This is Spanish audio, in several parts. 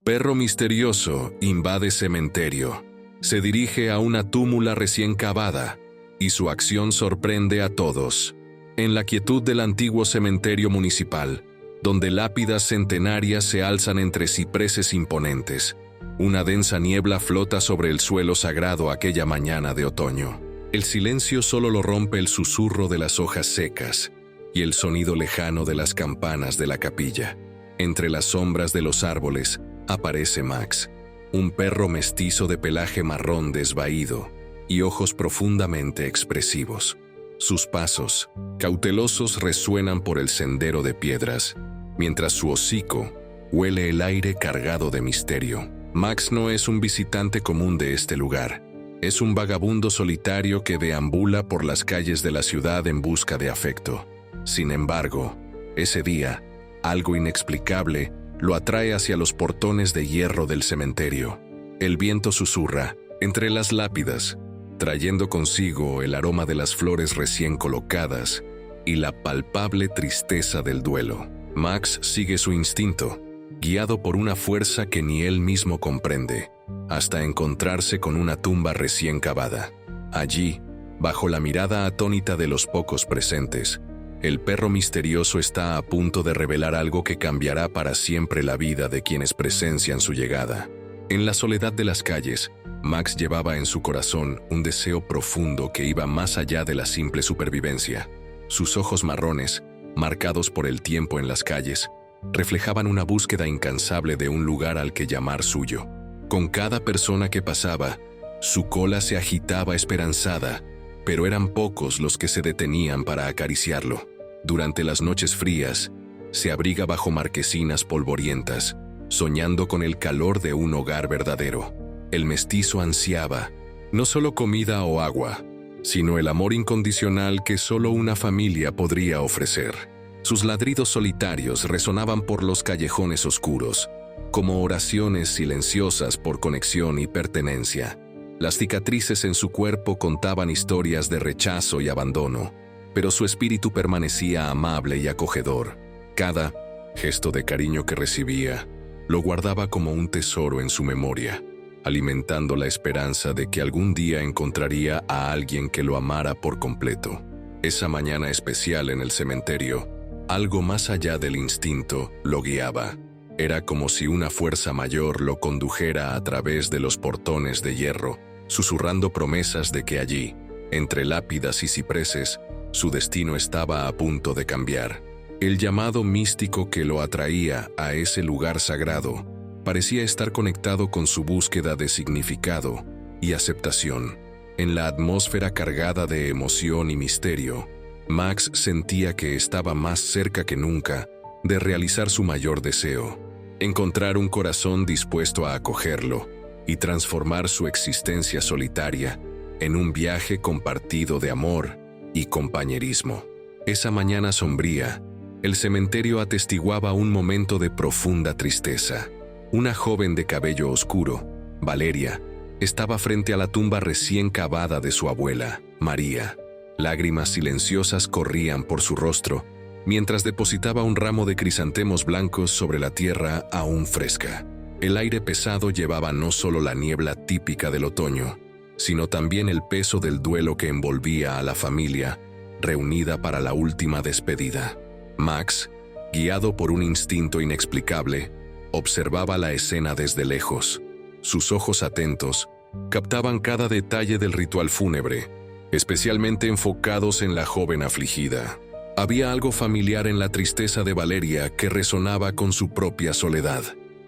Perro misterioso invade cementerio. Se dirige a una túmula recién cavada, y su acción sorprende a todos. En la quietud del antiguo cementerio municipal, donde lápidas centenarias se alzan entre cipreses imponentes, una densa niebla flota sobre el suelo sagrado aquella mañana de otoño. El silencio solo lo rompe el susurro de las hojas secas y el sonido lejano de las campanas de la capilla. Entre las sombras de los árboles aparece Max, un perro mestizo de pelaje marrón desvaído y ojos profundamente expresivos. Sus pasos, cautelosos, resuenan por el sendero de piedras, mientras su hocico huele el aire cargado de misterio. Max no es un visitante común de este lugar. Es un vagabundo solitario que deambula por las calles de la ciudad en busca de afecto. Sin embargo, ese día, algo inexplicable lo atrae hacia los portones de hierro del cementerio. El viento susurra entre las lápidas, trayendo consigo el aroma de las flores recién colocadas y la palpable tristeza del duelo. Max sigue su instinto, guiado por una fuerza que ni él mismo comprende, hasta encontrarse con una tumba recién cavada. Allí, bajo la mirada atónita de los pocos presentes, el perro misterioso está a punto de revelar algo que cambiará para siempre la vida de quienes presencian su llegada. En la soledad de las calles, Max llevaba en su corazón un deseo profundo que iba más allá de la simple supervivencia. Sus ojos marrones, marcados por el tiempo en las calles, reflejaban una búsqueda incansable de un lugar al que llamar suyo. Con cada persona que pasaba, su cola se agitaba esperanzada, pero eran pocos los que se detenían para acariciarlo. Durante las noches frías, se abriga bajo marquesinas polvorientas, soñando con el calor de un hogar verdadero. El mestizo ansiaba, no solo comida o agua, sino el amor incondicional que solo una familia podría ofrecer. Sus ladridos solitarios resonaban por los callejones oscuros, como oraciones silenciosas por conexión y pertenencia. Las cicatrices en su cuerpo contaban historias de rechazo y abandono, pero su espíritu permanecía amable y acogedor. Cada gesto de cariño que recibía lo guardaba como un tesoro en su memoria, alimentando la esperanza de que algún día encontraría a alguien que lo amara por completo. Esa mañana especial en el cementerio, algo más allá del instinto lo guiaba. Era como si una fuerza mayor lo condujera a través de los portones de hierro, susurrando promesas de que allí, entre lápidas y cipreses, su destino estaba a punto de cambiar. El llamado místico que lo atraía a ese lugar sagrado parecía estar conectado con su búsqueda de significado y aceptación. En la atmósfera cargada de emoción y misterio, Max sentía que estaba más cerca que nunca de realizar su mayor deseo: encontrar un corazón dispuesto a acogerlo y transformar su existencia solitaria en un viaje compartido de amor y compañerismo. Esa mañana sombría, el cementerio atestiguaba un momento de profunda tristeza. Una joven de cabello oscuro, Valeria, estaba frente a la tumba recién cavada de su abuela, María. Lágrimas silenciosas corrían por su rostro, mientras depositaba un ramo de crisantemos blancos sobre la tierra aún fresca. El aire pesado llevaba no solo la niebla típica del otoño, sino también el peso del duelo que envolvía a la familia, reunida para la última despedida. Max, guiado por un instinto inexplicable, observaba la escena desde lejos. Sus ojos atentos captaban cada detalle del ritual fúnebre, especialmente enfocados en la joven afligida. Había algo familiar en la tristeza de Valeria que resonaba con su propia soledad.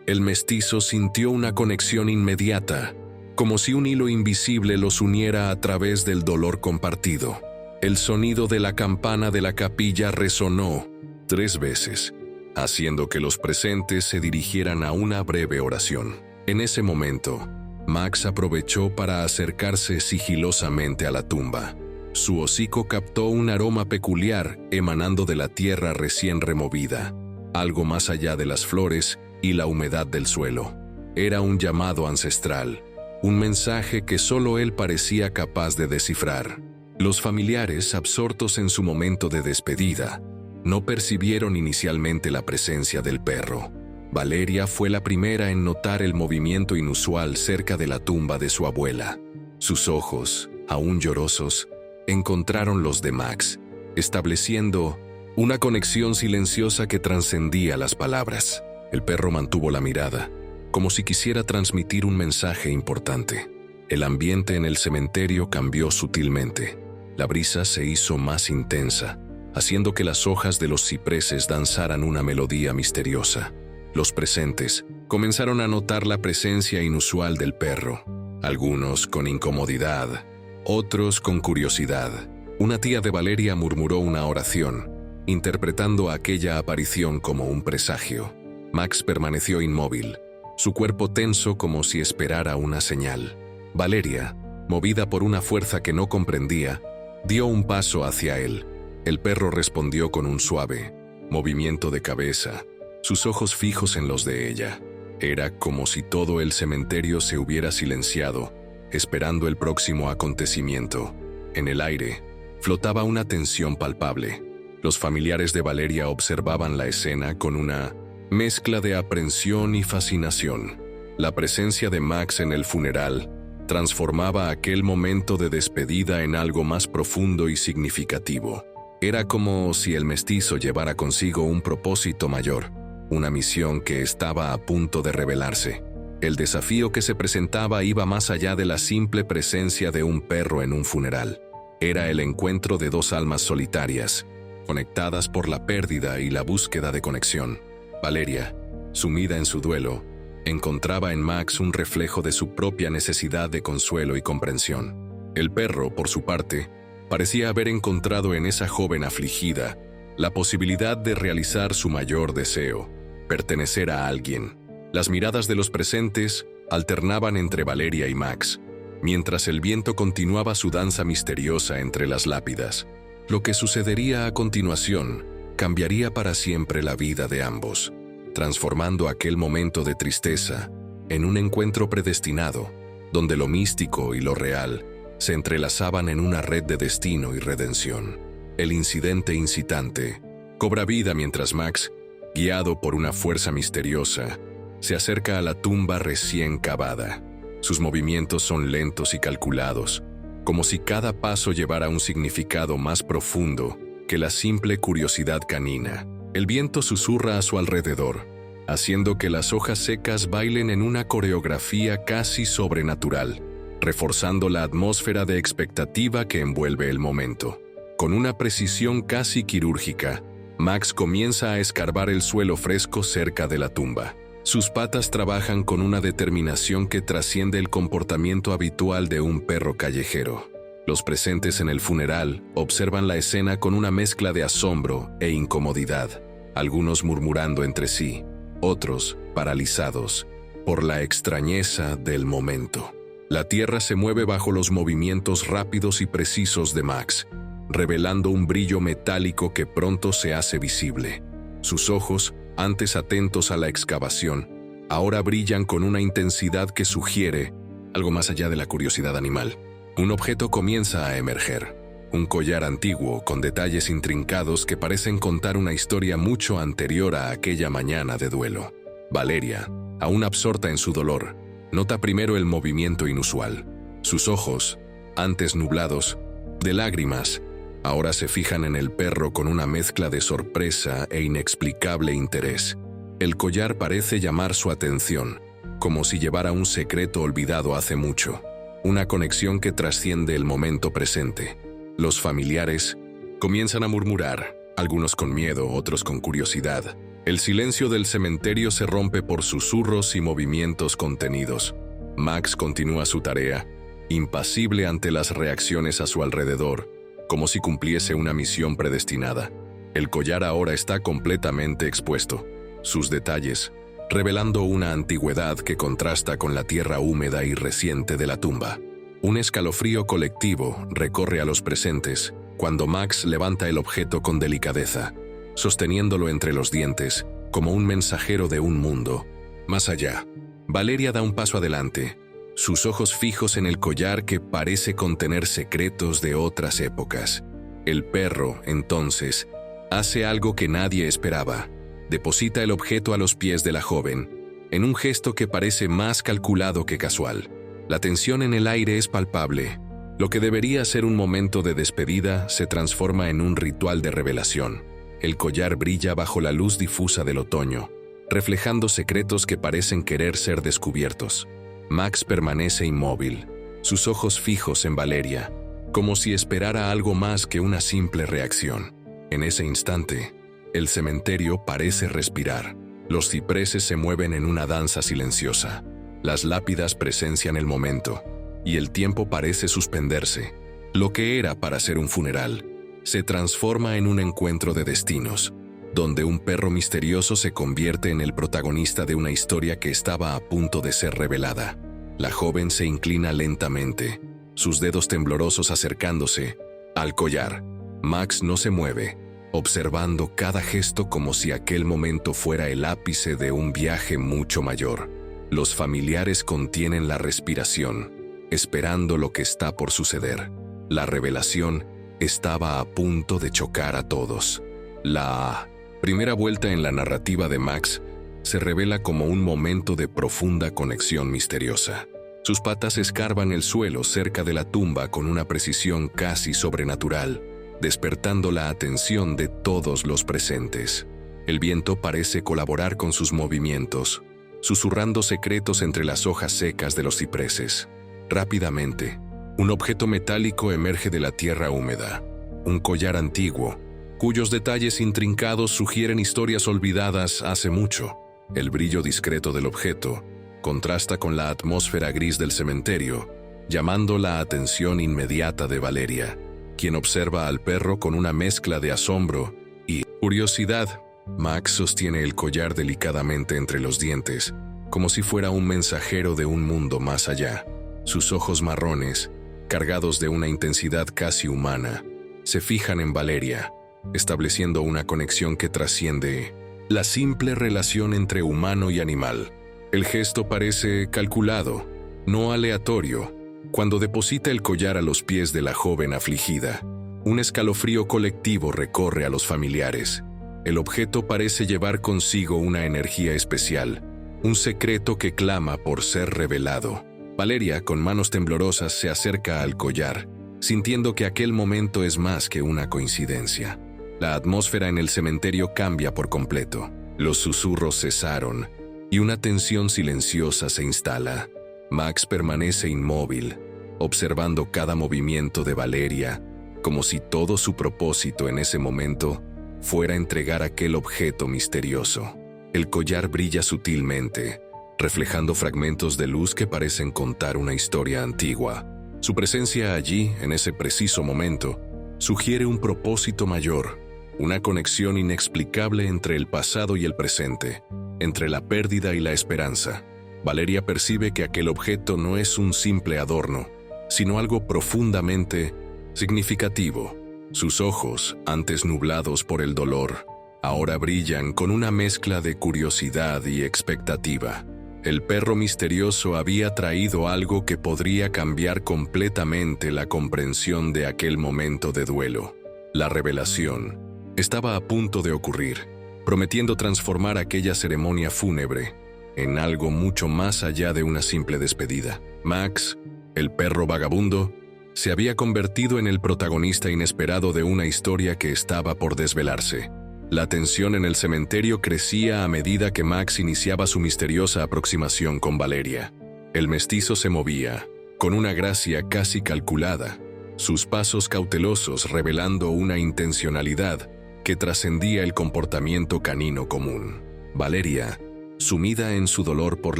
El mestizo sintió una conexión inmediata, como si un hilo invisible los uniera a través del dolor compartido. El sonido de la campana de la capilla resonó 3 veces, haciendo que los presentes se dirigieran a una breve oración. En ese momento, Max aprovechó para acercarse sigilosamente a la tumba. Su hocico captó un aroma peculiar emanando de la tierra recién removida, algo más allá de las flores y la humedad del suelo. Era un llamado ancestral, un mensaje que solo él parecía capaz de descifrar. Los familiares, absortos en su momento de despedida, no percibieron inicialmente la presencia del perro. Valeria fue la primera en notar el movimiento inusual cerca de la tumba de su abuela. Sus ojos, aún llorosos, encontraron los de Max, estableciendo una conexión silenciosa que trascendía las palabras. El perro mantuvo la mirada, como si quisiera transmitir un mensaje importante. El ambiente en el cementerio cambió sutilmente. La brisa se hizo más intensa, haciendo que las hojas de los cipreses danzaran una melodía misteriosa. Los presentes comenzaron a notar la presencia inusual del perro, algunos con incomodidad, otros con curiosidad. Una tía de Valeria murmuró una oración, interpretando aquella aparición como un presagio. Max permaneció inmóvil, su cuerpo tenso como si esperara una señal. Valeria, movida por una fuerza que no comprendía, dio un paso hacia él. El perro respondió con un suave movimiento de cabeza, sus ojos fijos en los de ella. Era como si todo el cementerio se hubiera silenciado, esperando el próximo acontecimiento. En el aire flotaba una tensión palpable. Los familiares de Valeria observaban la escena con una mezcla de aprensión y fascinación. La presencia de Max en el funeral transformaba aquel momento de despedida en algo más profundo y significativo. Era como si el mestizo llevara consigo un propósito mayor, una misión que estaba a punto de revelarse. El desafío que se presentaba iba más allá de la simple presencia de un perro en un funeral. Era el encuentro de dos almas solitarias, conectadas por la pérdida y la búsqueda de conexión. Valeria, sumida en su duelo, encontraba en Max un reflejo de su propia necesidad de consuelo y comprensión. El perro, por su parte, parecía haber encontrado en esa joven afligida la posibilidad de realizar su mayor deseo, pertenecer a alguien. Las miradas de los presentes alternaban entre Valeria y Max, mientras el viento continuaba su danza misteriosa entre las lápidas. Lo que sucedería a continuación cambiaría para siempre la vida de ambos, transformando aquel momento de tristeza en un encuentro predestinado, donde lo místico y lo real se entrelazaban en una red de destino y redención. El incidente incitante cobra vida mientras Max, guiado por una fuerza misteriosa, se acerca a la tumba recién cavada. Sus movimientos son lentos y calculados, como si cada paso llevara un significado más profundo que la simple curiosidad canina. El viento susurra a su alrededor, haciendo que las hojas secas bailen en una coreografía casi sobrenatural, reforzando la atmósfera de expectativa que envuelve el momento. Con una precisión casi quirúrgica, Max comienza a escarbar el suelo fresco cerca de la tumba. Sus patas trabajan con una determinación que trasciende el comportamiento habitual de un perro callejero. Los presentes en el funeral observan la escena con una mezcla de asombro e incomodidad, algunos murmurando entre sí, otros paralizados por la extrañeza del momento. La tierra se mueve bajo los movimientos rápidos y precisos de Max, revelando un brillo metálico que pronto se hace visible. Sus ojos, antes atentos a la excavación, ahora brillan con una intensidad que sugiere algo más allá de la curiosidad animal. Un objeto comienza a emerger, un collar antiguo con detalles intrincados que parecen contar una historia mucho anterior a aquella mañana de duelo. Valeria, aún absorta en su dolor, nota primero el movimiento inusual. Sus ojos, antes nublados de lágrimas, ahora se fijan en el perro con una mezcla de sorpresa e inexplicable interés. El collar parece llamar su atención, como si llevara un secreto olvidado hace mucho, una conexión que trasciende el momento presente. Los familiares comienzan a murmurar, algunos con miedo, otros con curiosidad. El silencio del cementerio se rompe por susurros y movimientos contenidos. Max continúa su tarea, impasible ante las reacciones a su alrededor, como si cumpliese una misión predestinada. El collar ahora está completamente expuesto, sus detalles revelando una antigüedad que contrasta con la tierra húmeda y reciente de la tumba. Un escalofrío colectivo recorre a los presentes cuando Max levanta el objeto con delicadeza, sosteniéndolo entre los dientes como un mensajero de un mundo más allá. Valeria da un paso adelante, sus ojos fijos en el collar que parece contener secretos de otras épocas. El perro, entonces, hace algo que nadie esperaba. deposita el objeto a los pies de la joven, en un gesto que parece más calculado que casual. La tensión en el aire es palpable. Lo que debería ser un momento de despedida se transforma en un ritual de revelación. El collar brilla bajo la luz difusa del otoño, reflejando secretos que parecen querer ser descubiertos. Max permanece inmóvil, sus ojos fijos en Valeria, como si esperara algo más que una simple reacción. En ese instante, el cementerio parece respirar. Los cipreses se mueven en una danza silenciosa. Las lápidas presencian el momento, y el tiempo parece suspenderse. Lo que era para ser un funeral se transforma en un encuentro de destinos, donde un perro misterioso se convierte en el protagonista de una historia que estaba a punto de ser revelada. La joven se inclina lentamente, sus dedos temblorosos acercándose al collar. Max no se mueve, observando cada gesto como si aquel momento fuera el ápice de un viaje mucho mayor. Los familiares contienen la respiración, esperando lo que está por suceder. La revelación estaba a punto de chocar a todos. La primera vuelta en la narrativa de Max se revela como un momento de profunda conexión misteriosa. Sus patas escarban el suelo cerca de la tumba con una precisión casi sobrenatural, despertando la atención de todos los presentes. El viento parece colaborar con sus movimientos, susurrando secretos entre las hojas secas de los cipreses. Rápidamente, un objeto metálico emerge de la tierra húmeda, un collar antiguo, cuyos detalles intrincados sugieren historias olvidadas hace mucho. El brillo discreto del objeto contrasta con la atmósfera gris del cementerio, llamando la atención inmediata de Valeria, quien observa al perro con una mezcla de asombro y curiosidad. Max sostiene el collar delicadamente entre los dientes, como si fuera un mensajero de un mundo más allá. Sus ojos marrones, cargados de una intensidad casi humana, se fijan en Valeria, estableciendo una conexión que trasciende la simple relación entre humano y animal. El gesto parece calculado, no aleatorio. Cuando deposita el collar a los pies de la joven afligida, un escalofrío colectivo recorre a los familiares. El objeto parece llevar consigo una energía especial, un secreto que clama por ser revelado. Valeria, con manos temblorosas, se acerca al collar, sintiendo que aquel momento es más que una coincidencia. La atmósfera en el cementerio cambia por completo. Los susurros cesaron y una tensión silenciosa se instala. Max permanece inmóvil, observando cada movimiento de Valeria, como si todo su propósito en ese momento fuera entregar aquel objeto misterioso. El collar brilla sutilmente, reflejando fragmentos de luz que parecen contar una historia antigua. Su presencia allí, en ese preciso momento, sugiere un propósito mayor, una conexión inexplicable entre el pasado y el presente, entre la pérdida y la esperanza. Valeria percibe que aquel objeto no es un simple adorno, sino algo profundamente significativo. Sus ojos, antes nublados por el dolor, ahora brillan con una mezcla de curiosidad y expectativa. El perro misterioso había traído algo que podría cambiar completamente la comprensión de aquel momento de duelo. La revelación estaba a punto de ocurrir, prometiendo transformar aquella ceremonia fúnebre en algo mucho más allá de una simple despedida. Max, el perro vagabundo, se había convertido en el protagonista inesperado de una historia que estaba por desvelarse. La tensión en el cementerio crecía a medida que Max iniciaba su misteriosa aproximación con Valeria. El mestizo se movía, con una gracia casi calculada, sus pasos cautelosos revelando una intencionalidad que trascendía el comportamiento canino común. Valeria, sumida en su dolor por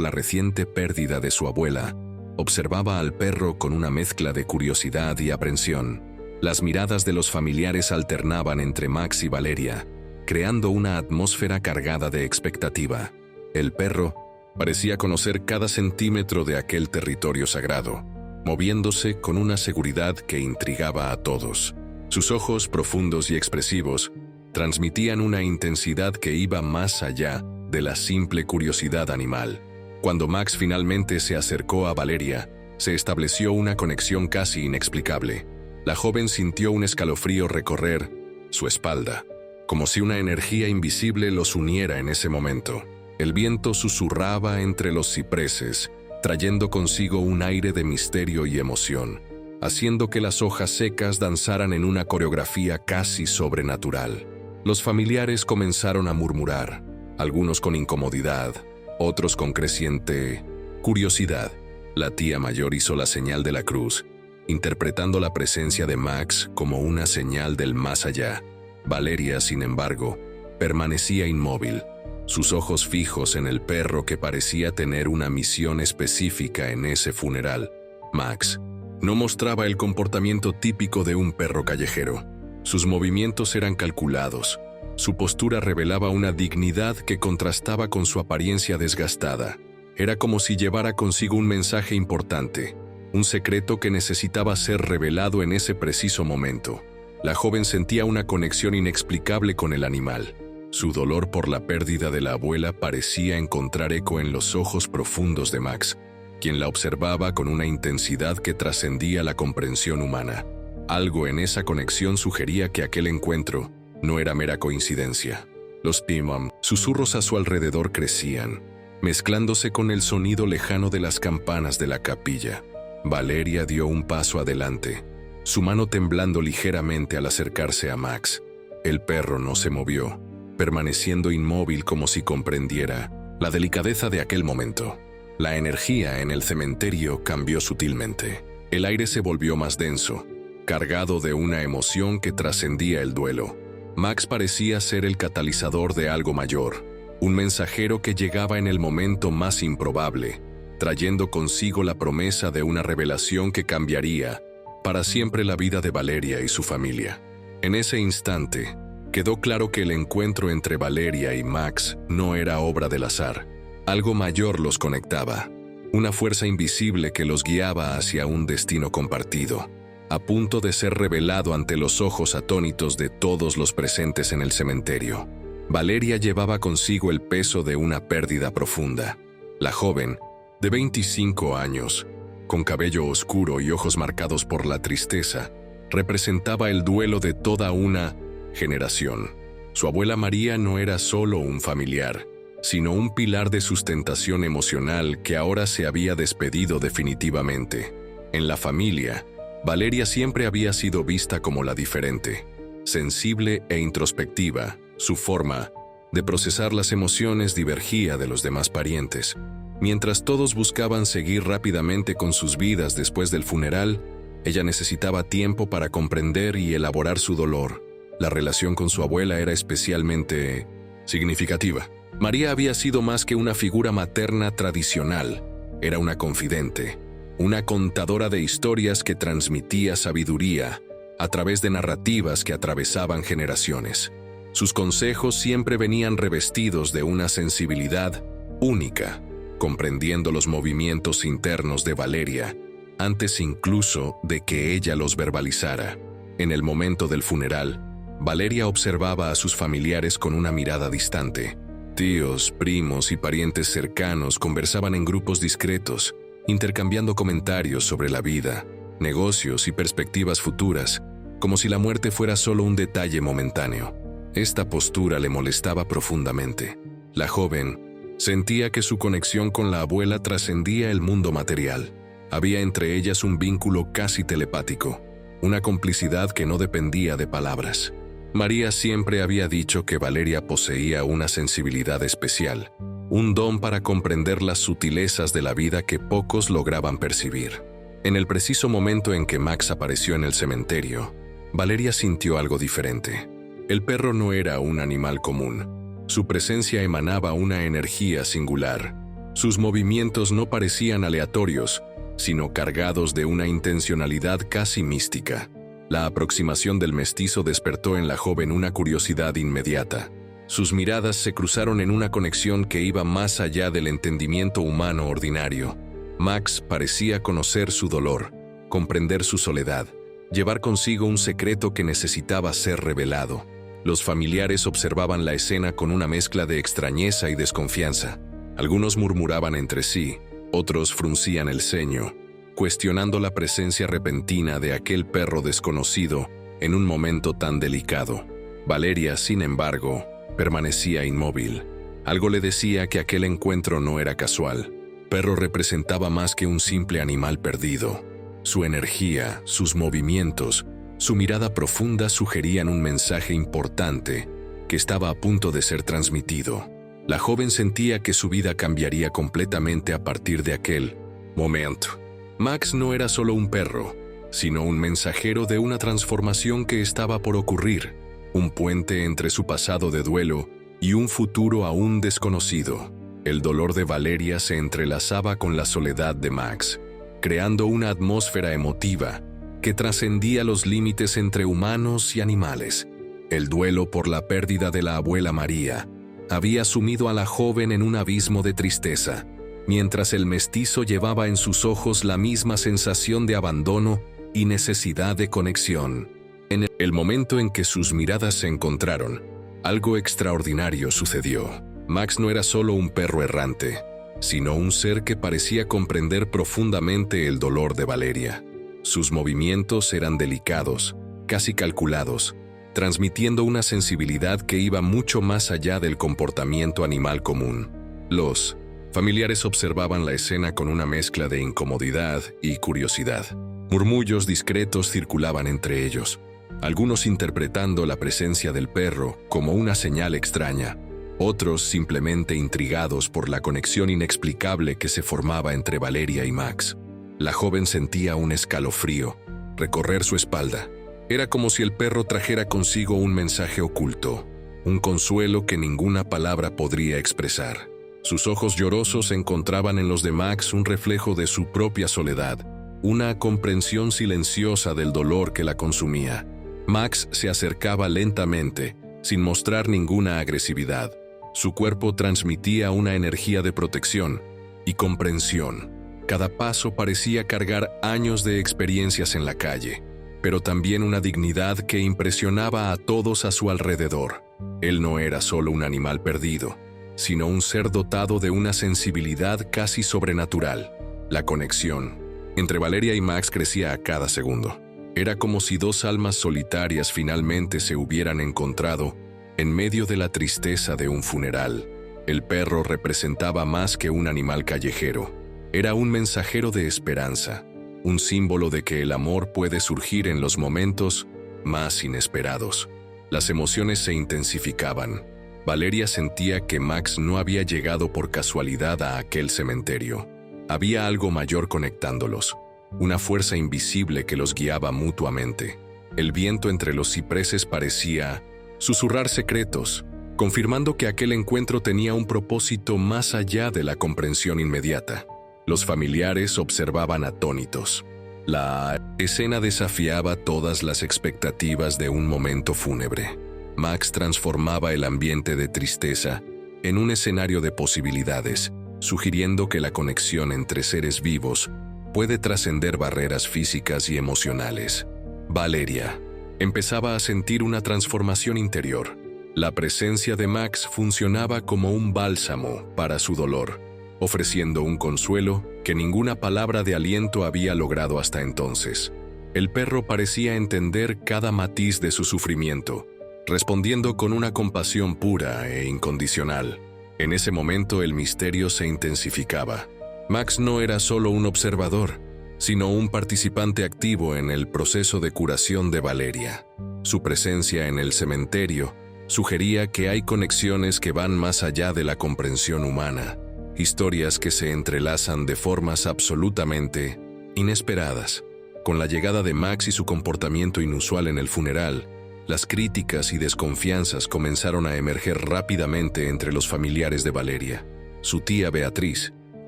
la reciente pérdida de su abuela, observaba al perro con una mezcla de curiosidad y aprensión. Las miradas de los familiares alternaban entre Max y Valeria, creando una atmósfera cargada de expectativa. El perro parecía conocer cada centímetro de aquel territorio sagrado, moviéndose con una seguridad que intrigaba a todos. Sus ojos profundos y expresivos transmitían una intensidad que iba más allá de la simple curiosidad animal. Cuando Max finalmente se acercó a Valeria, se estableció una conexión casi inexplicable. La joven sintió un escalofrío recorrer su espalda, como si una energía invisible los uniera en ese momento. El viento susurraba entre los cipreses, trayendo consigo un aire de misterio y emoción, haciendo que las hojas secas danzaran en una coreografía casi sobrenatural. Los familiares comenzaron a murmurar, algunos con incomodidad, otros con creciente curiosidad. La tía mayor hizo la señal de la cruz, interpretando la presencia de Max como una señal del más allá. Valeria, sin embargo, permanecía inmóvil, sus ojos fijos en el perro que parecía tener una misión específica en ese funeral. Max no mostraba el comportamiento típico de un perro callejero. Sus movimientos eran calculados. Su postura revelaba una dignidad que contrastaba con su apariencia desgastada. Era como si llevara consigo un mensaje importante, un secreto que necesitaba ser revelado en ese preciso momento. La joven sentía una conexión inexplicable con el animal. Su dolor por la pérdida de la abuela parecía encontrar eco en los ojos profundos de Max, quien la observaba con una intensidad que trascendía la comprensión humana. Algo en esa conexión sugería que aquel encuentro no era mera coincidencia. Los pimam, susurros a su alrededor crecían, mezclándose con el sonido lejano de las campanas de la capilla. Valeria dio un paso adelante, su mano temblando ligeramente al acercarse a Max. El perro no se movió, permaneciendo inmóvil como si comprendiera la delicadeza de aquel momento. La energía en el cementerio cambió sutilmente. El aire se volvió más denso, cargado de una emoción que trascendía el duelo. Max parecía ser el catalizador de algo mayor, un mensajero que llegaba en el momento más improbable, trayendo consigo la promesa de una revelación que cambiaría para siempre la vida de Valeria y su familia. En ese instante, quedó claro que el encuentro entre Valeria y Max no era obra del azar. Algo mayor los conectaba, una fuerza invisible que los guiaba hacia un destino compartido, a punto de ser revelado ante los ojos atónitos de todos los presentes en el cementerio. Valeria llevaba consigo el peso de una pérdida profunda. La joven, de 25 años, con cabello oscuro y ojos marcados por la tristeza, representaba el duelo de toda una generación. Su abuela María no era solo un familiar, sino un pilar de sustentación emocional que ahora se había despedido definitivamente. En la familia, Valeria siempre había sido vista como la diferente, sensible e introspectiva. Su forma de procesar las emociones divergía de los demás parientes. Mientras todos buscaban seguir rápidamente con sus vidas después del funeral, ella necesitaba tiempo para comprender y elaborar su dolor. La relación con su abuela era especialmente significativa. María había sido más que una figura materna tradicional. Era una confidente, una contadora de historias que transmitía sabiduría a través de narrativas que atravesaban generaciones. Sus consejos siempre venían revestidos de una sensibilidad única, comprendiendo los movimientos internos de Valeria, antes incluso de que ella los verbalizara. En el momento del funeral, Valeria observaba a sus familiares con una mirada distante. Tíos, primos y parientes cercanos conversaban en grupos discretos, intercambiando comentarios sobre la vida, negocios y perspectivas futuras, como si la muerte fuera solo un detalle momentáneo. Esta postura le molestaba profundamente. La joven sentía que su conexión con la abuela trascendía el mundo material. Había entre ellas un vínculo casi telepático, una complicidad que no dependía de palabras. María siempre había dicho que Valeria poseía una sensibilidad especial, un don para comprender las sutilezas de la vida que pocos lograban percibir. En el preciso momento en que Max apareció en el cementerio, Valeria sintió algo diferente. El perro no era un animal común. Su presencia emanaba una energía singular. Sus movimientos no parecían aleatorios, sino cargados de una intencionalidad casi mística. La aproximación del mestizo despertó en la joven una curiosidad inmediata. Sus miradas se cruzaron en una conexión que iba más allá del entendimiento humano ordinario. Max parecía conocer su dolor, comprender su soledad, llevar consigo un secreto que necesitaba ser revelado. Los familiares observaban la escena con una mezcla de extrañeza y desconfianza. Algunos murmuraban entre sí, otros fruncían el ceño, cuestionando la presencia repentina de aquel perro desconocido en un momento tan delicado. Valeria, sin embargo, permanecía inmóvil. Algo le decía que aquel encuentro no era casual. El perro representaba más que un simple animal perdido. Su energía, sus movimientos, su mirada profunda sugerían un mensaje importante que estaba a punto de ser transmitido. La joven sentía que su vida cambiaría completamente a partir de aquel momento. Max no era solo un perro, sino un mensajero de una transformación que estaba por ocurrir, un puente entre su pasado de duelo y un futuro aún desconocido. El dolor de Valeria se entrelazaba con la soledad de Max, creando una atmósfera emotiva que trascendía los límites entre humanos y animales. El duelo por la pérdida de la abuela María había sumido a la joven en un abismo de tristeza, mientras el mestizo llevaba en sus ojos la misma sensación de abandono y necesidad de conexión. En el momento en que sus miradas se encontraron, algo extraordinario sucedió. Max no era solo un perro errante, sino un ser que parecía comprender profundamente el dolor de Valeria. Sus movimientos eran delicados, casi calculados, transmitiendo una sensibilidad que iba mucho más allá del comportamiento animal común. Los familiares observaban la escena con una mezcla de incomodidad y curiosidad. Murmullos discretos circulaban entre ellos, algunos interpretando la presencia del perro como una señal extraña, otros simplemente intrigados por la conexión inexplicable que se formaba entre Valeria y Max. La joven sentía un escalofrío recorrer su espalda. Era como si el perro trajera consigo un mensaje oculto, un consuelo que ninguna palabra podría expresar. Sus ojos llorosos encontraban en los de Max un reflejo de su propia soledad, una comprensión silenciosa del dolor que la consumía. Max se acercaba lentamente, sin mostrar ninguna agresividad. Su cuerpo transmitía una energía de protección y comprensión. Cada paso parecía cargar años de experiencias en la calle, pero también una dignidad que impresionaba a todos a su alrededor. Él no era solo un animal perdido, sino un ser dotado de una sensibilidad casi sobrenatural. La conexión entre Valeria y Max crecía a cada segundo. Era como si dos almas solitarias finalmente se hubieran encontrado en medio de la tristeza de un funeral. El perro representaba más que un animal callejero. Era un mensajero de esperanza, un símbolo de que el amor puede surgir en los momentos más inesperados. Las emociones se intensificaban. Valeria sentía que Max no había llegado por casualidad a aquel cementerio. Había algo mayor conectándolos, una fuerza invisible que los guiaba mutuamente. El viento entre los cipreses parecía susurrar secretos, confirmando que aquel encuentro tenía un propósito más allá de la comprensión inmediata. Los familiares observaban atónitos. La escena desafiaba todas las expectativas de un momento fúnebre. Max transformaba el ambiente de tristeza en un escenario de posibilidades, sugiriendo que la conexión entre seres vivos puede trascender barreras físicas y emocionales. Valeria empezaba a sentir una transformación interior. La presencia de Max funcionaba como un bálsamo para su dolor, ofreciendo un consuelo que ninguna palabra de aliento había logrado hasta entonces. El perro parecía entender cada matiz de su sufrimiento, respondiendo con una compasión pura e incondicional. En ese momento el misterio se intensificaba. Max no era solo un observador, sino un participante activo en el proceso de curación de Valeria. Su presencia en el cementerio sugería que hay conexiones que van más allá de la comprensión humana, historias que se entrelazan de formas absolutamente inesperadas. Con la llegada de Max y su comportamiento inusual en el funeral, las críticas y desconfianzas comenzaron a emerger rápidamente entre los familiares de Valeria. Su tía Beatriz,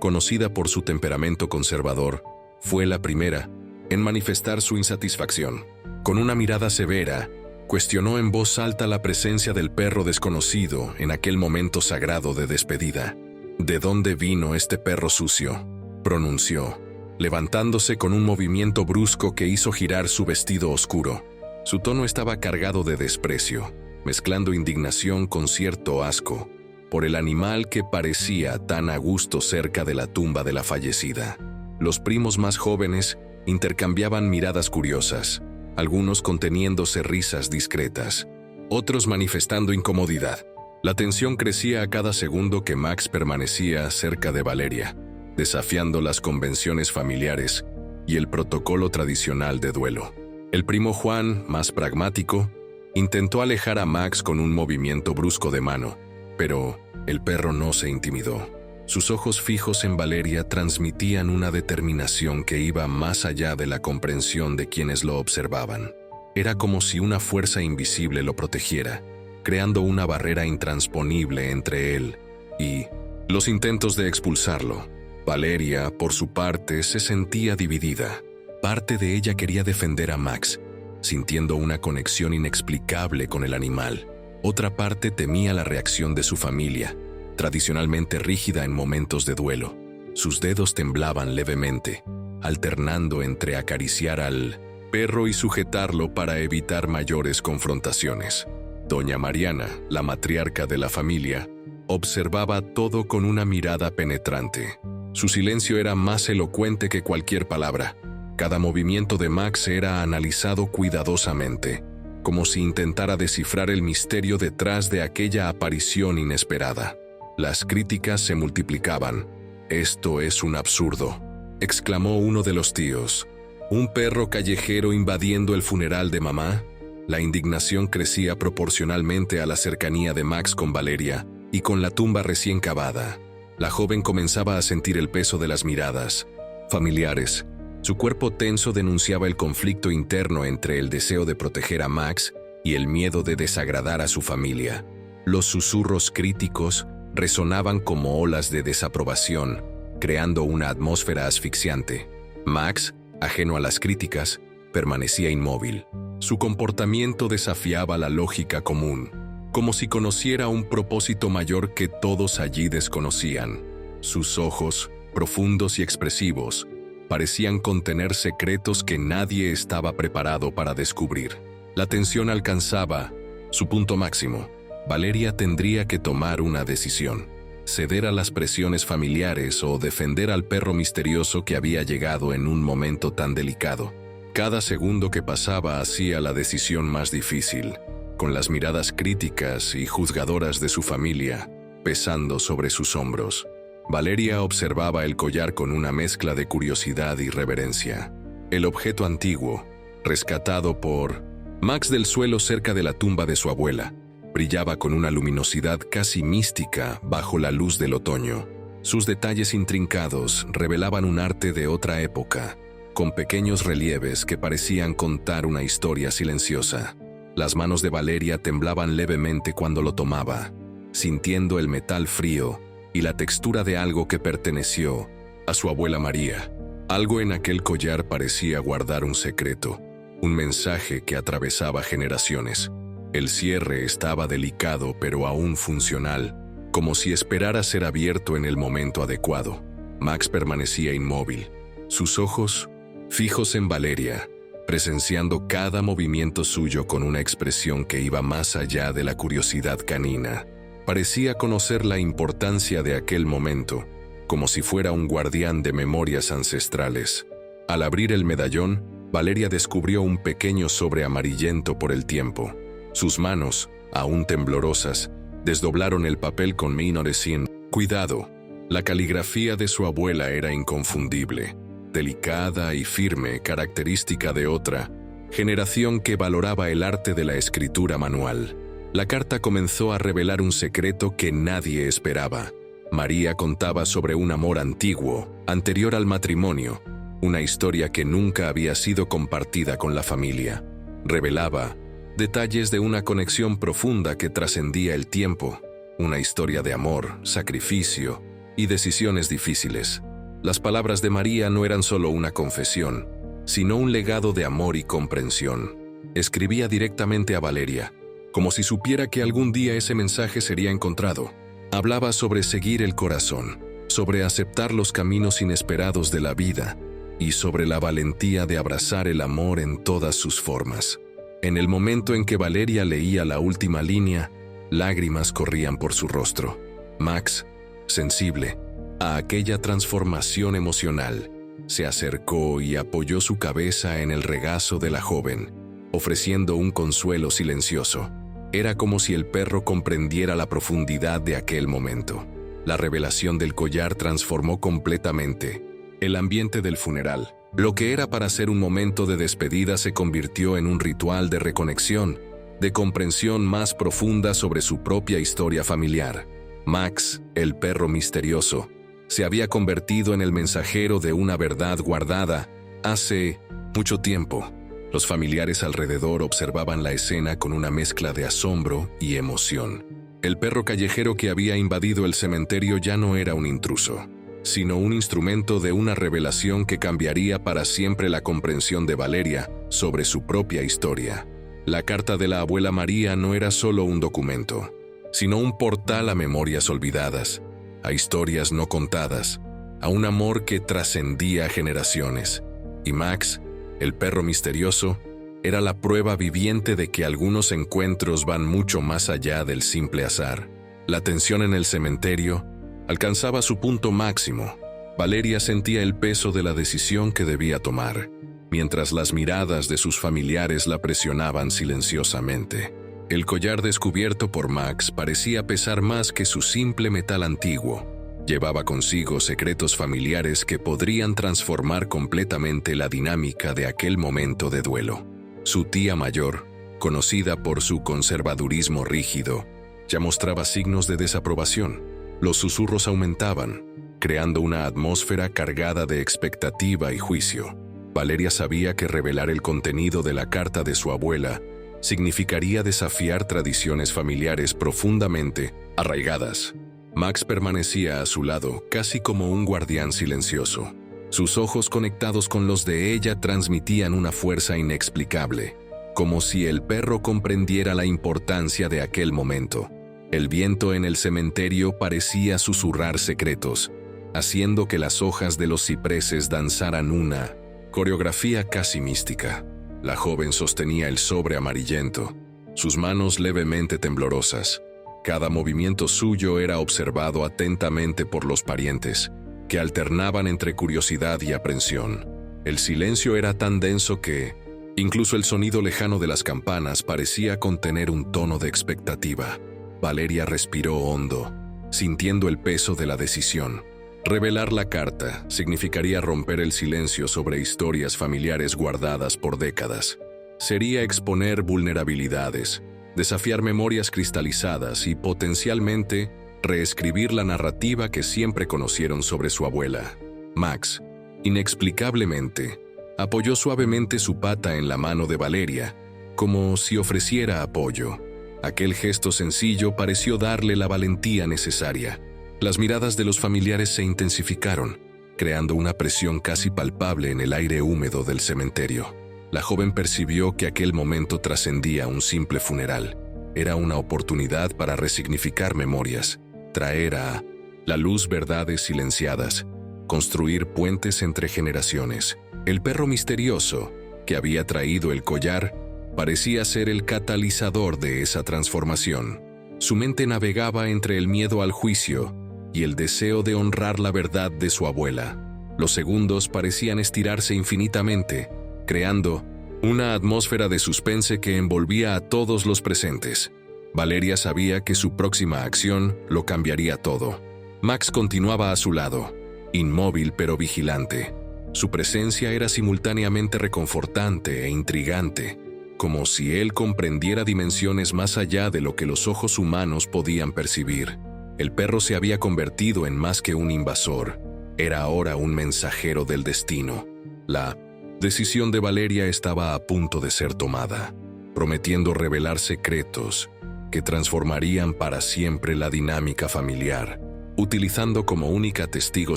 conocida por su temperamento conservador, fue la primera en manifestar su insatisfacción. Con una mirada severa, cuestionó en voz alta la presencia del perro desconocido en aquel momento sagrado de despedida. «¿De dónde vino este perro sucio?», pronunció, levantándose con un movimiento brusco que hizo girar su vestido oscuro. Su tono estaba cargado de desprecio, mezclando indignación con cierto asco por el animal que parecía tan a gusto cerca de la tumba de la fallecida. Los primos más jóvenes intercambiaban miradas curiosas, algunos conteniéndose risas discretas. otros manifestando incomodidad. La tensión crecía a cada segundo que Max permanecía cerca de Valeria, desafiando las convenciones familiares y el protocolo tradicional de duelo. El primo Juan, más pragmático, intentó alejar a Max con un movimiento brusco de mano, pero el perro no se intimidó. Sus ojos fijos en Valeria transmitían una determinación que iba más allá de la comprensión de quienes lo observaban. Era como si una fuerza invisible lo protegiera, creando una barrera intransponible entre él y los intentos de expulsarlo. Valeria, por su parte, se sentía dividida. Parte de ella quería defender a Max, sintiendo una conexión inexplicable con el animal. Otra parte temía la reacción de su familia, tradicionalmente rígida en momentos de duelo. Sus dedos temblaban levemente, alternando entre acariciar al perro y sujetarlo para evitar mayores confrontaciones. Doña Mariana, la matriarca de la familia, observaba todo con una mirada penetrante. Su silencio era más elocuente que cualquier palabra. Cada movimiento de Max era analizado cuidadosamente, como si intentara descifrar el misterio detrás de aquella aparición inesperada. Las críticas se multiplicaban. «Esto es un absurdo», exclamó uno de los tíos. «¿Un perro callejero invadiendo el funeral de mamá?». La indignación crecía proporcionalmente a la cercanía de Max con Valeria y con la tumba recién cavada. La joven comenzaba a sentir el peso de las miradas familiares. Su cuerpo tenso denunciaba el conflicto interno entre el deseo de proteger a Max y el miedo de desagradar a su familia. Los susurros críticos resonaban como olas de desaprobación, creando una atmósfera asfixiante. Max, ajeno a las críticas, permanecía inmóvil. Su comportamiento desafiaba la lógica común, como si conociera un propósito mayor que todos allí desconocían. Sus ojos, profundos y expresivos, parecían contener secretos que nadie estaba preparado para descubrir. La tensión alcanzaba su punto máximo. Valeria tendría que tomar una decisión: ceder a las presiones familiares o defender al perro misterioso que había llegado en un momento tan delicado. Cada segundo que pasaba hacía la decisión más difícil, con las miradas críticas y juzgadoras de su familia pesando sobre sus hombros. Valeria observaba el collar con una mezcla de curiosidad y reverencia. El objeto antiguo, rescatado por Max del suelo cerca de la tumba de su abuela, brillaba con una luminosidad casi mística bajo la luz del otoño. Sus detalles intrincados revelaban un arte de otra época, con pequeños relieves que parecían contar una historia silenciosa. Las manos de Valeria temblaban levemente cuando lo tomaba, sintiendo el metal frío y la textura de algo que perteneció a su abuela María. Algo en aquel collar parecía guardar un secreto, un mensaje que atravesaba generaciones. El cierre estaba delicado pero aún funcional, como si esperara ser abierto en el momento adecuado. Max permanecía inmóvil, sus ojos fijos en Valeria, presenciando cada movimiento suyo con una expresión que iba más allá de la curiosidad canina. Parecía conocer la importancia de aquel momento, como si fuera un guardián de memorias ancestrales. Al abrir el medallón, Valeria descubrió un pequeño sobre amarillento por el tiempo. Sus manos, aún temblorosas, desdoblaron el papel con sin cuidado. La caligrafía de su abuela era inconfundible, delicada y firme, característica de otra generación que valoraba el arte de la escritura manual. La carta comenzó a revelar un secreto que nadie esperaba. María contaba sobre un amor antiguo, anterior al matrimonio, una historia que nunca había sido compartida con la familia. Revelaba detalles de una conexión profunda que trascendía el tiempo, una historia de amor, sacrificio y decisiones difíciles. Las palabras de María no eran solo una confesión, sino un legado de amor y comprensión. Escribía directamente a Valeria, como si supiera que algún día ese mensaje sería encontrado. Hablaba sobre seguir el corazón, sobre aceptar los caminos inesperados de la vida y sobre la valentía de abrazar el amor en todas sus formas. En el momento en que Valeria leía la última línea, lágrimas corrían por su rostro. Max, sensible a aquella transformación emocional, se acercó y apoyó su cabeza en el regazo de la joven, ofreciendo un consuelo silencioso. Era como si el perro comprendiera la profundidad de aquel momento. La revelación del collar transformó completamente el ambiente del funeral. Lo que era para ser un momento de despedida se convirtió en un ritual de reconexión, de comprensión más profunda sobre su propia historia familiar. Max, el perro misterioso, se había convertido en el mensajero de una verdad guardada hace mucho tiempo. Los familiares alrededor observaban la escena con una mezcla de asombro y emoción. El perro callejero que había invadido el cementerio ya no era un intruso, sino un instrumento de una revelación que cambiaría para siempre la comprensión de Valeria sobre su propia historia. La carta de la abuela María no era solo un documento, sino un portal a memorias olvidadas, a historias no contadas, a un amor que trascendía generaciones. Y Max, el perro misterioso, era la prueba viviente de que algunos encuentros van mucho más allá del simple azar. La tensión en el cementerio alcanzaba su punto máximo. Valeria sentía el peso de la decisión que debía tomar, mientras las miradas de sus familiares la presionaban silenciosamente. El collar descubierto por Max parecía pesar más que su simple metal antiguo. Llevaba consigo secretos familiares que podrían transformar completamente la dinámica de aquel momento de duelo. Su tía mayor, conocida por su conservadurismo rígido, ya mostraba signos de desaprobación. Los susurros aumentaban, creando una atmósfera cargada de expectativa y juicio. Valeria sabía que revelar el contenido de la carta de su abuela significaría desafiar tradiciones familiares profundamente arraigadas. Max permanecía a su lado, casi como un guardián silencioso. Sus ojos conectados con los de ella transmitían una fuerza inexplicable, como si el perro comprendiera la importancia de aquel momento. El viento en el cementerio parecía susurrar secretos, haciendo que las hojas de los cipreses danzaran una coreografía casi mística. La joven sostenía el sobre amarillento, sus manos levemente temblorosas. Cada movimiento suyo era observado atentamente por los parientes, que alternaban entre curiosidad y aprensión. El silencio era tan denso que, incluso el sonido lejano de las campanas parecía contener un tono de expectativa. Valeria respiró hondo, sintiendo el peso de la decisión. Revelar la carta significaría romper el silencio sobre historias familiares guardadas por décadas. Sería exponer vulnerabilidades, desafiar memorias cristalizadas y potencialmente reescribir la narrativa que siempre conocieron sobre su abuela. Max, inexplicablemente, apoyó suavemente su pata en la mano de Valeria, como si ofreciera apoyo. Aquel gesto sencillo pareció darle la valentía necesaria. Las miradas de los familiares se intensificaron, creando una presión casi palpable en el aire húmedo del cementerio. La joven percibió que aquel momento trascendía un simple funeral. Era una oportunidad para resignificar memorias, traer a la luz verdades silenciadas, construir puentes entre generaciones. El perro misterioso, que había traído el collar, parecía ser el catalizador de esa transformación. Su mente navegaba entre el miedo al juicio y el deseo de honrar la verdad de su abuela. Los segundos parecían estirarse infinitamente, creando una atmósfera de suspense que envolvía a todos los presentes. Valeria sabía que su próxima acción lo cambiaría todo. Max continuaba a su lado, inmóvil pero vigilante. Su presencia era simultáneamente reconfortante e intrigante, como si él comprendiera dimensiones más allá de lo que los ojos humanos podían percibir. El perro se había convertido en más que un invasor, era ahora un mensajero del destino. La decisión de Valeria estaba a punto de ser tomada, prometiendo revelar secretos que transformarían para siempre la dinámica familiar, utilizando como única testigo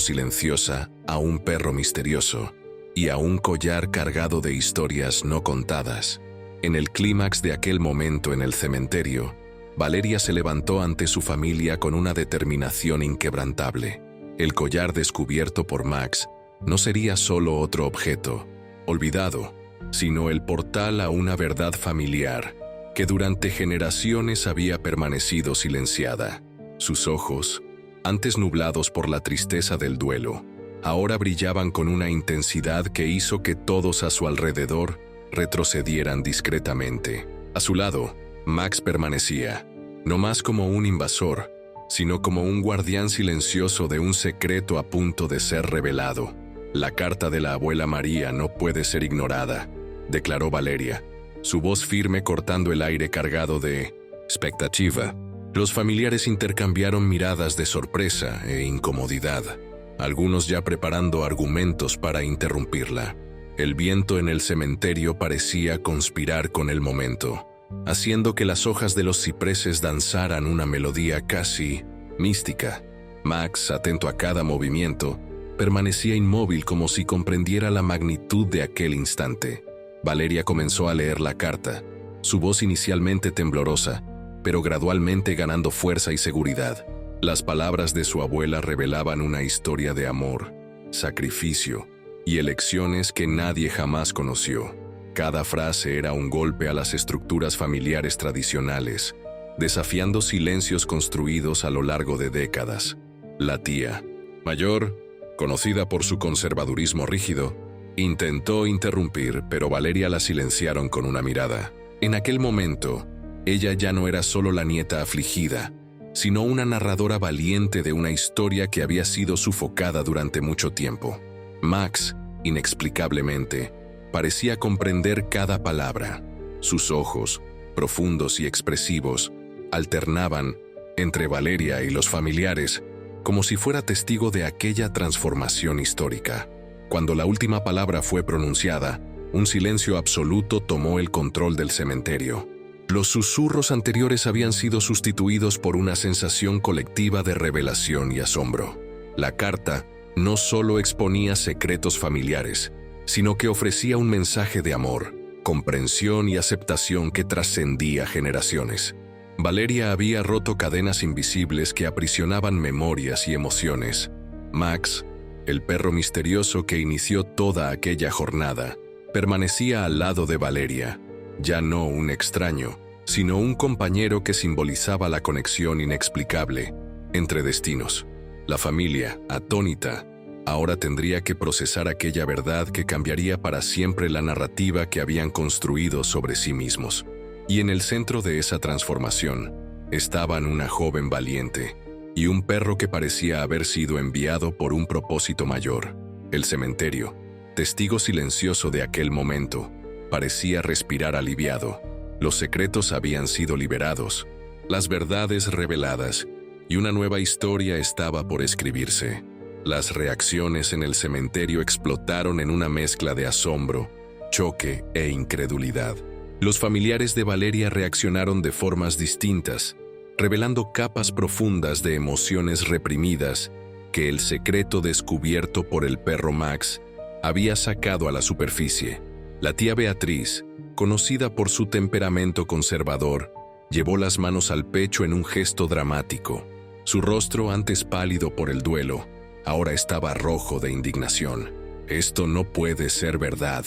silenciosa a un perro misterioso y a un collar cargado de historias no contadas. En el clímax de aquel momento en el cementerio, Valeria se levantó ante su familia con una determinación inquebrantable. El collar descubierto por Max no sería solo otro objeto olvidado, sino el portal a una verdad familiar que durante generaciones había permanecido silenciada. Sus ojos, antes nublados por la tristeza del duelo, ahora brillaban con una intensidad que hizo que todos a su alrededor retrocedieran discretamente. A su lado, Max permanecía, no más como un invasor, sino como un guardián silencioso de un secreto a punto de ser revelado. La carta de la abuela María no puede ser ignorada, declaró Valeria, su voz firme cortando el aire cargado de expectativa. Los familiares intercambiaron miradas de sorpresa e incomodidad, algunos ya preparando argumentos para interrumpirla. El viento en el cementerio parecía conspirar con el momento, haciendo que las hojas de los cipreses danzaran una melodía casi mística. Max, atento a cada movimiento, permanecía inmóvil como si comprendiera la magnitud de aquel instante. Valeria comenzó a leer la carta, su voz inicialmente temblorosa, pero gradualmente ganando fuerza y seguridad. Las palabras de su abuela revelaban una historia de amor, sacrificio y elecciones que nadie jamás conoció. Cada frase era un golpe a las estructuras familiares tradicionales, desafiando silencios construidos a lo largo de décadas. La tía mayor, conocida por su conservadurismo rígido, intentó interrumpir, pero Valeria la silenciaron con una mirada. En aquel momento, ella ya no era solo la nieta afligida, sino una narradora valiente de una historia que había sido sufocada durante mucho tiempo. Max, inexplicablemente, parecía comprender cada palabra. Sus ojos, profundos y expresivos, alternaban entre Valeria y los familiares, como si fuera testigo de aquella transformación histórica. Cuando la última palabra fue pronunciada, un silencio absoluto tomó el control del cementerio. Los susurros anteriores habían sido sustituidos por una sensación colectiva de revelación y asombro. La carta no solo exponía secretos familiares, sino que ofrecía un mensaje de amor, comprensión y aceptación que trascendía generaciones. Valeria había roto cadenas invisibles que aprisionaban memorias y emociones. Max, el perro misterioso que inició toda aquella jornada, permanecía al lado de Valeria, ya no un extraño, sino un compañero que simbolizaba la conexión inexplicable entre destinos. La familia, atónita, ahora tendría que procesar aquella verdad que cambiaría para siempre la narrativa que habían construido sobre sí mismos. Y en el centro de esa transformación estaban una joven valiente y un perro que parecía haber sido enviado por un propósito mayor. El cementerio, testigo silencioso de aquel momento, parecía respirar aliviado. Los secretos habían sido liberados, las verdades reveladas, y una nueva historia estaba por escribirse. Las reacciones en el cementerio explotaron en una mezcla de asombro, choque e incredulidad. Los familiares de Valeria reaccionaron de formas distintas, revelando capas profundas de emociones reprimidas que el secreto descubierto por el perro Max había sacado a la superficie. La tía Beatriz, conocida por su temperamento conservador, llevó las manos al pecho en un gesto dramático. Su rostro, antes pálido por el duelo, ahora estaba rojo de indignación. «Esto no puede ser verdad»,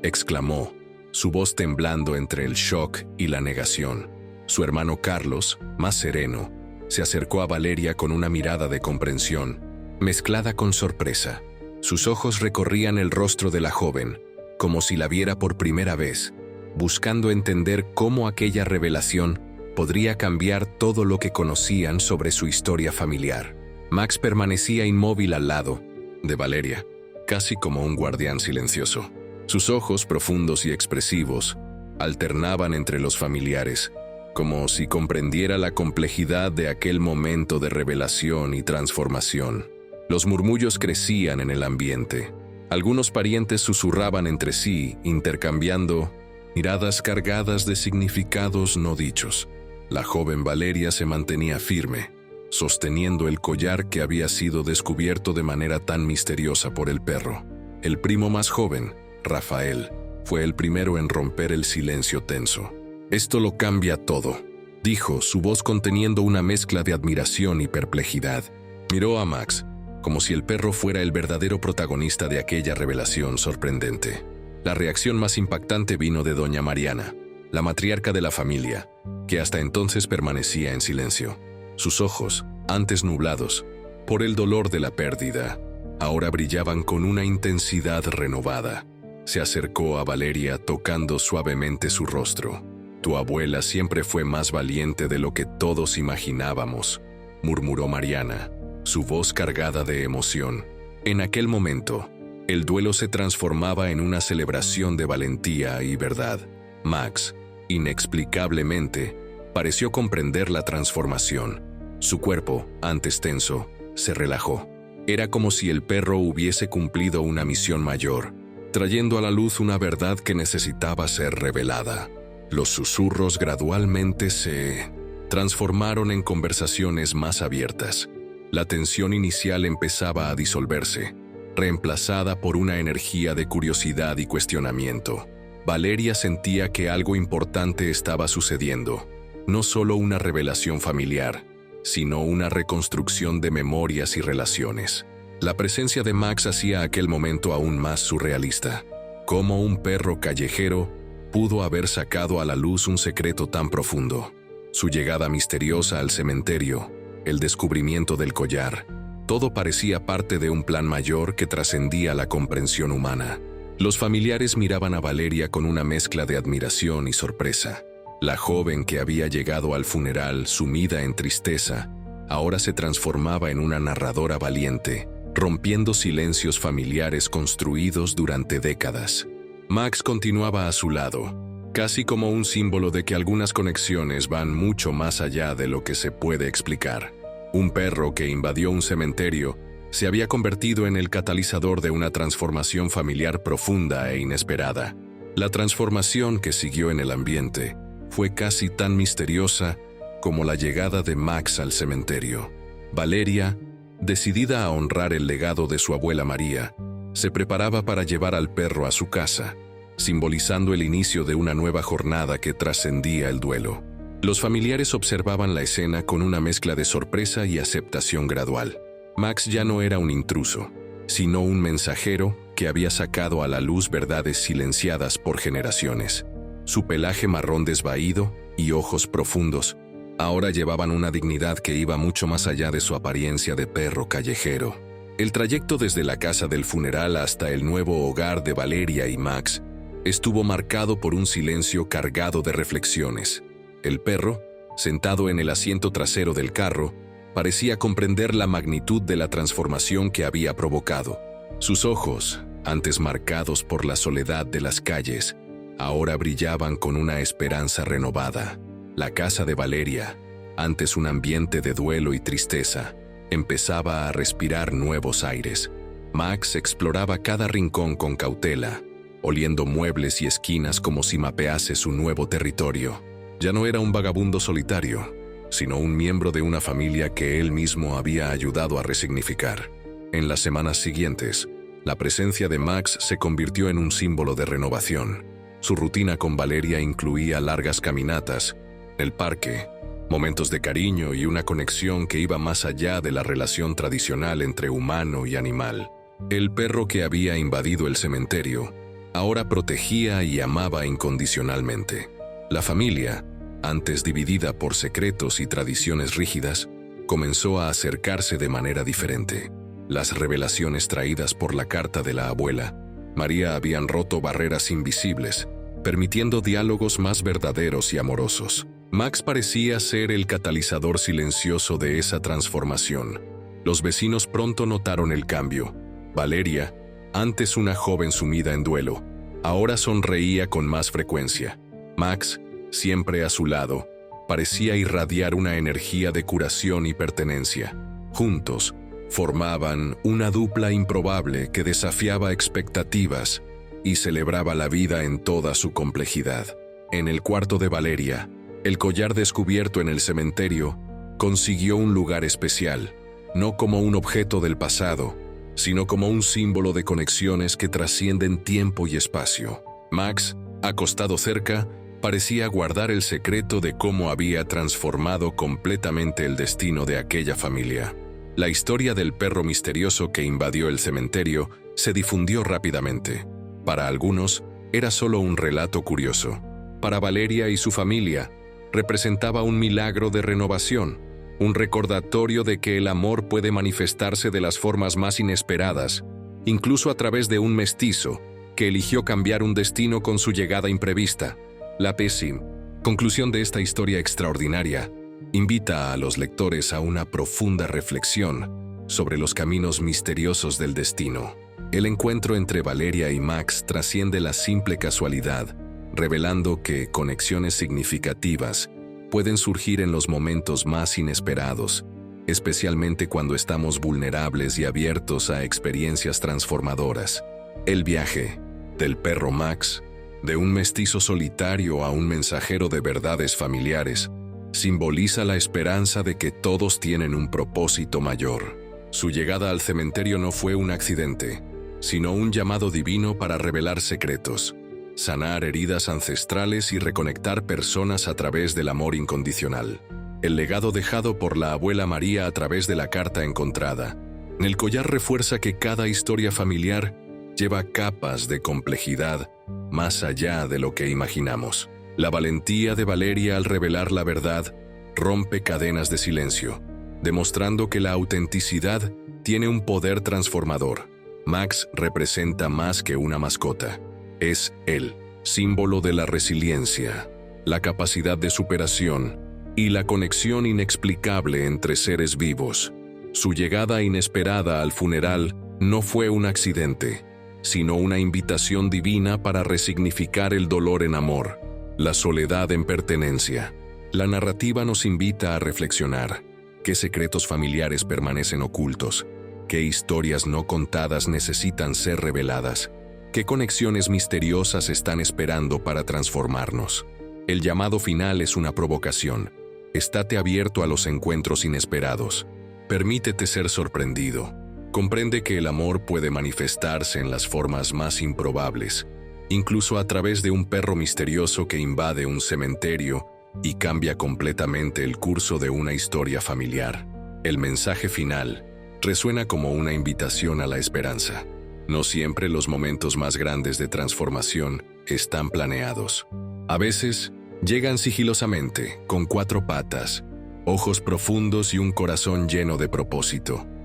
exclamó, su voz temblando entre el shock y la negación. Su hermano Carlos, más sereno, se acercó a Valeria con una mirada de comprensión, mezclada con sorpresa. Sus ojos recorrían el rostro de la joven, como si la viera por primera vez, buscando entender cómo aquella revelación podría cambiar todo lo que conocían sobre su historia familiar. Max permanecía inmóvil al lado de Valeria, casi como un guardián silencioso. Sus ojos, profundos y expresivos, alternaban entre los familiares, como si comprendiera la complejidad de aquel momento de revelación y transformación. Los murmullos crecían en el ambiente. Algunos parientes susurraban entre sí, intercambiando miradas cargadas de significados no dichos. La joven Valeria se mantenía firme, sosteniendo el collar que había sido descubierto de manera tan misteriosa por el perro. El primo más joven, Rafael, fue el primero en romper el silencio tenso. «Esto lo cambia todo», dijo, su voz conteniendo una mezcla de admiración y perplejidad. Miró a Max, como si el perro fuera el verdadero protagonista de aquella revelación sorprendente. La reacción más impactante vino de doña Mariana, la matriarca de la familia, que hasta entonces permanecía en silencio. Sus ojos, antes nublados por el dolor de la pérdida, ahora brillaban con una intensidad renovada. Se acercó a Valeria tocando suavemente su rostro. Tu abuela siempre fue más valiente de lo que todos imaginábamos, murmuró Mariana, su voz cargada de emoción. En aquel momento, el duelo se transformaba en una celebración de valentía y verdad. Max, inexplicablemente, pareció comprender la transformación. Su cuerpo, antes tenso, se relajó. Era como si el perro hubiese cumplido una misión mayor, trayendo a la luz una verdad que necesitaba ser revelada. Los susurros gradualmente se transformaron en conversaciones más abiertas. La tensión inicial empezaba a disolverse, reemplazada por una energía de curiosidad y cuestionamiento. Valeria sentía que algo importante estaba sucediendo, no solo una revelación familiar, sino una reconstrucción de memorias y relaciones. La presencia de Max hacía aquel momento aún más surrealista. Cómo un perro callejero pudo haber sacado a la luz un secreto tan profundo. Su llegada misteriosa al cementerio, el descubrimiento del collar, todo parecía parte de un plan mayor que trascendía la comprensión humana. Los familiares miraban a Valeria con una mezcla de admiración y sorpresa. La joven que había llegado al funeral sumida en tristeza, ahora se transformaba en una narradora valiente, rompiendo silencios familiares construidos durante décadas. Max continuaba a su lado, casi como un símbolo de que algunas conexiones van mucho más allá de lo que se puede explicar. Un perro que invadió un cementerio se había convertido en el catalizador de una transformación familiar profunda e inesperada. La transformación que siguió en el ambiente fue casi tan misteriosa como la llegada de Max al cementerio. Valeria, decidida a honrar el legado de su abuela María, se preparaba para llevar al perro a su casa, simbolizando el inicio de una nueva jornada que trascendía el duelo. Los familiares observaban la escena con una mezcla de sorpresa y aceptación gradual. Max ya no era un intruso, sino un mensajero que había sacado a la luz verdades silenciadas por generaciones. Su pelaje marrón desvaído y ojos profundos ahora llevaban una dignidad que iba mucho más allá de su apariencia de perro callejero. El trayecto desde la casa del funeral hasta el nuevo hogar de Valeria y Max estuvo marcado por un silencio cargado de reflexiones. El perro, sentado en el asiento trasero del carro, parecía comprender la magnitud de la transformación que había provocado. Sus ojos, antes marcados por la soledad de las calles, ahora brillaban con una esperanza renovada. La casa de Valeria, antes un ambiente de duelo y tristeza, empezaba a respirar nuevos aires. Max exploraba cada rincón con cautela, oliendo muebles y esquinas como si mapease su nuevo territorio. Ya no era un vagabundo solitario, sino un miembro de una familia que él mismo había ayudado a resignificar. En las semanas siguientes, la presencia de Max se convirtió en un símbolo de renovación. Su rutina con Valeria incluía largas caminatas, el parque, momentos de cariño y una conexión que iba más allá de la relación tradicional entre humano y animal. El perro que había invadido el cementerio ahora protegía y amaba incondicionalmente. La familia, antes dividida por secretos y tradiciones rígidas, comenzó a acercarse de manera diferente. Las revelaciones traídas por la carta de la abuela María habían roto barreras invisibles, permitiendo diálogos más verdaderos y amorosos. Max parecía ser el catalizador silencioso de esa transformación. Los vecinos pronto notaron el cambio. Valeria, antes una joven sumida en duelo, ahora sonreía con más frecuencia. Max, siempre a su lado, parecía irradiar una energía de curación y pertenencia. Juntos, formaban una dupla improbable que desafiaba expectativas y celebraba la vida en toda su complejidad. En el cuarto de Valeria, el collar descubierto en el cementerio consiguió un lugar especial, no como un objeto del pasado, sino como un símbolo de conexiones que trascienden tiempo y espacio. Max, acostado cerca, parecía guardar el secreto de cómo había transformado completamente el destino de aquella familia. La historia del perro misterioso que invadió el cementerio se difundió rápidamente. Para algunos, era solo un relato curioso. Para Valeria y su familia, representaba un milagro de renovación, un recordatorio de que el amor puede manifestarse de las formas más inesperadas, incluso a través de un mestizo que eligió cambiar un destino con su llegada imprevista. La Pessim, Conclusión de esta historia extraordinaria, invita a los lectores a una profunda reflexión sobre los caminos misteriosos del destino. El encuentro entre Valeria y Max trasciende la simple casualidad, revelando que conexiones significativas pueden surgir en los momentos más inesperados, especialmente cuando estamos vulnerables y abiertos a experiencias transformadoras. El viaje del perro Max, de un mestizo solitario a un mensajero de verdades familiares, simboliza la esperanza de que todos tienen un propósito mayor. Su llegada al cementerio no fue un accidente, sino un llamado divino para revelar secretos, sanar heridas ancestrales y reconectar personas a través del amor incondicional. El legado dejado por la abuela María a través de la carta encontrada en el collar refuerza que cada historia familiar lleva capas de complejidad más allá de lo que imaginamos. La valentía de Valeria al revelar la verdad rompe cadenas de silencio, demostrando que la autenticidad tiene un poder transformador. Max representa más que una mascota. Es el símbolo de la resiliencia, la capacidad de superación y la conexión inexplicable entre seres vivos. Su llegada inesperada al funeral no fue un accidente, sino una invitación divina para resignificar el dolor en amor, la soledad en pertenencia. La narrativa nos invita a reflexionar qué secretos familiares permanecen ocultos, qué historias no contadas necesitan ser reveladas, qué conexiones misteriosas están esperando para transformarnos. El llamado final es una provocación. Estate abierto a los encuentros inesperados. Permítete ser sorprendido. Comprende que el amor puede manifestarse en las formas más improbables, incluso a través de un perro misterioso que invade un cementerio y cambia completamente el curso de una historia familiar. El mensaje final resuena como una invitación a la esperanza. No siempre los momentos más grandes de transformación están planeados. A veces, llegan sigilosamente, con 4 patas, ojos profundos y un corazón lleno de propósito.